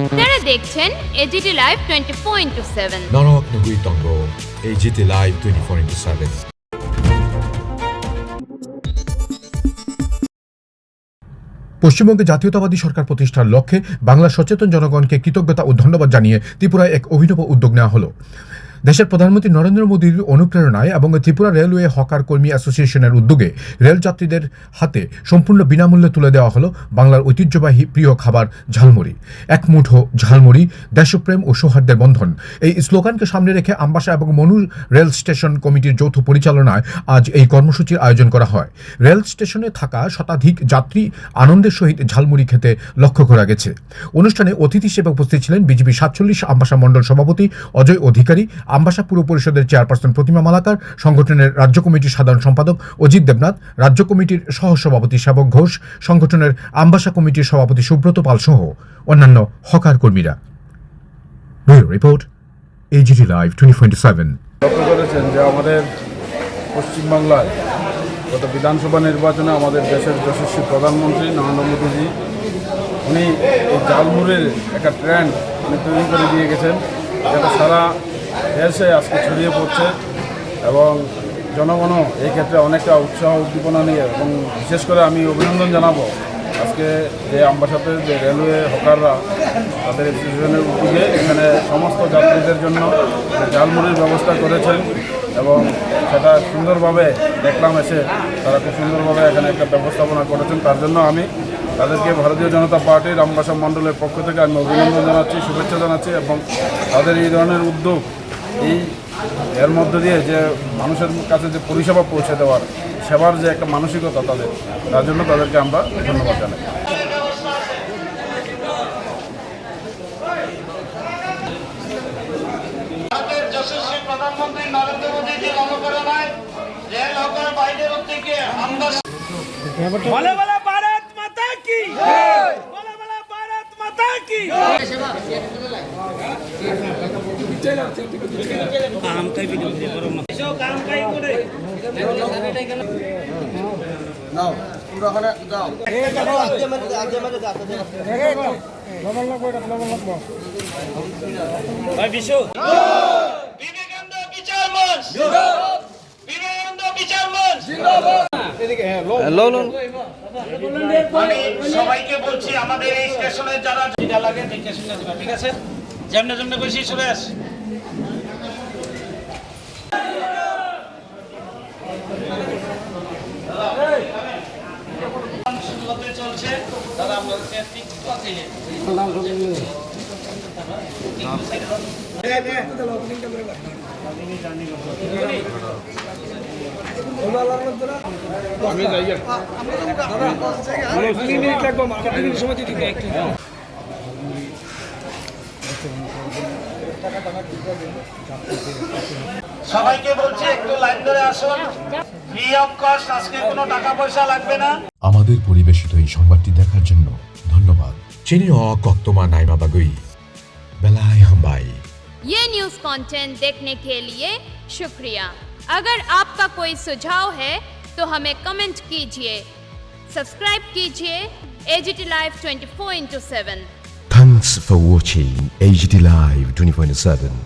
আপনারা দেখছেন AGT live 24/7। নরক নগুই তঙ্গ এজিটি লাইভ 24/7। পশ্চিমবঙ্গে জাতীয়তাবাদী সরকার প্রতিষ্ঠার লক্ষ্যে বাংলার সচেতন জনগণকে কৃতজ্ঞতা ও ধন্যবাদ জানিয়ে ত্রিপুরায় এক অভিনব উদ্যোগ নেওয়া হলো। দেশের প্রধানমন্ত্রী নরেন্দ্র মোদীর অনুপ্রেরণায় এবং ত্রিপুরা রেলওয়ে হকার কর্মী অ্যাসোসিয়েশনের উদ্যোগে রেলযাত্রীদের হাতে সম্পূর্ণ বিনামূল্যে তুলে দেওয়া হলো বাংলার ঐতিহ্যবাহী প্রিয় খাবার ঝালমুড়ি। এক মুঠো ঝালমুড়ি, দেশপ্রেম ও সৌহার্দ্যের বন্ধন, এই স্লোগানকে সামনে রেখে আমবাসা এবং মনু রেল স্টেশন কমিটির যৌথ পরিচালনায় আজ এই কর্মসূচির আয়োজন করা হয়। রেল স্টেশনে থাকা শতাধিক যাত্রী আনন্দের সহিত ঝালমুড়ি খেতে লক্ষ্য করা গেছে। অনুষ্ঠানে অতিথি হিসেবে উপস্থিত ছিলেন বিজেপি 47 আমবাসা মণ্ডল সভাপতি অজয় অধিকারী, আমবাসা পুর পরিষদের চেয়ারপারসন প্রতিমা মালাকার, সংগঠনের রাজ্য কমিটির সাধারণ সম্পাদক অজিত দেবনাথ, রাজ্য কমিটির সহসভাপতি সেবক ঘোষ, সংগঠনের আমবাসা কমিটির সভাপতি সুব্রত পাল সহ অন্যান্য হকার কর্মীরা। Report AGT live 24/7। লক্ষ্য করেছেন যে আমাদের পশ্চিমবাংলায় গত বিধানসভা নির্বাচনে আমাদের দেশের যশস্বী প্রধানমন্ত্রী নরেন্দ্র মোদীজি উনি এই ঝালমুড়ির একটা ট্রেন্ড উনি তৈরি করে দিয়ে গেছেন, যেটা সারা দেশে আজকে ছড়িয়ে পড়ছে এবং জনগণও এই ক্ষেত্রে অনেকটা উৎসাহ উদ্দীপনা নিয়ে, এবং বিশেষ করে আমি অভিনন্দন জানাবো আজকে যে আমবাসাতে যে রেলওয়ে হকাররা তাদের অ্যাসোসিয়েশনের উদ্যোগে এখানে সমস্ত যাত্রীদের জন্য ঝালমুড়ির ব্যবস্থা করেছেন এবং সেটা সুন্দরভাবে দেখলাম এসে তারা খুব সুন্দরভাবে এখানে একটা ব্যবস্থাপনা করেছেন। তার জন্য আমি তাদেরকে ভারতীয় জনতা পার্টির আমবাসা মণ্ডলের পক্ষ থেকে আমি অভিনন্দন জানাচ্ছি, শুভেচ্ছা জানাচ্ছি এবং তাদের এই ধরনের উদ্যোগ এর মধ্যে দিয়ে যে মানুষের কাছে যে পরিষেবা পৌঁছে দেওয়ার সেবার যে একটা মানসিকতা তার জন্য তাদেরকে আমরা ধন্যবাদ জানাই। যশস্বী প্রধানমন্ত্রী নরেন্দ্র মোদীজির অনুপ্রেরণায় রেল হকার বাইরের থেকে বলে বলে ভারত মাতা কি জয়, বলে বলে ভারত মাতা কি কাম কাই ভিডিও করে বড় মাসো কাম কাই করে নাও তোমরা ওখানে যাও। ভাই বিশ্ব বিবেকানন্দ বিচার মঞ্চ জিন্দাবাদ, বিবেকানন্দ বিচার মঞ্চ জিন্দাবাদ। আমি সবাইকে বলছি আমাদের এই স্টেশনে যারা যেটা লাগে দেখে শুনে যাবে, ঠিক আছে? যেমন যেমন কইছি সুরেশ হতে চলছে দাদা আমাদেরকে টিকটক আছে আমি যাই সবাইকে বলছি একটু লাইন ধরে আসুন, ফ্রি অফ কস্ট, আজকে কোনো টাকা পয়সা লাগবে না। আমাদের পরিবেশিত এই সংবাদটি দেখার জন্য ধন্যবাদ। চিনি কক্তমা নাইমা বাগুই বেলায় হাম্বাই। ये न्यूज़ कंटेंट देखने के लिए शुक्रिया। अगर आपका कोई सुझाव है तो हमें कमेंट कीजिए, सब्सक्राइब कीजिए AGT live 24/7। Thanks for watching AGT Live 24/7.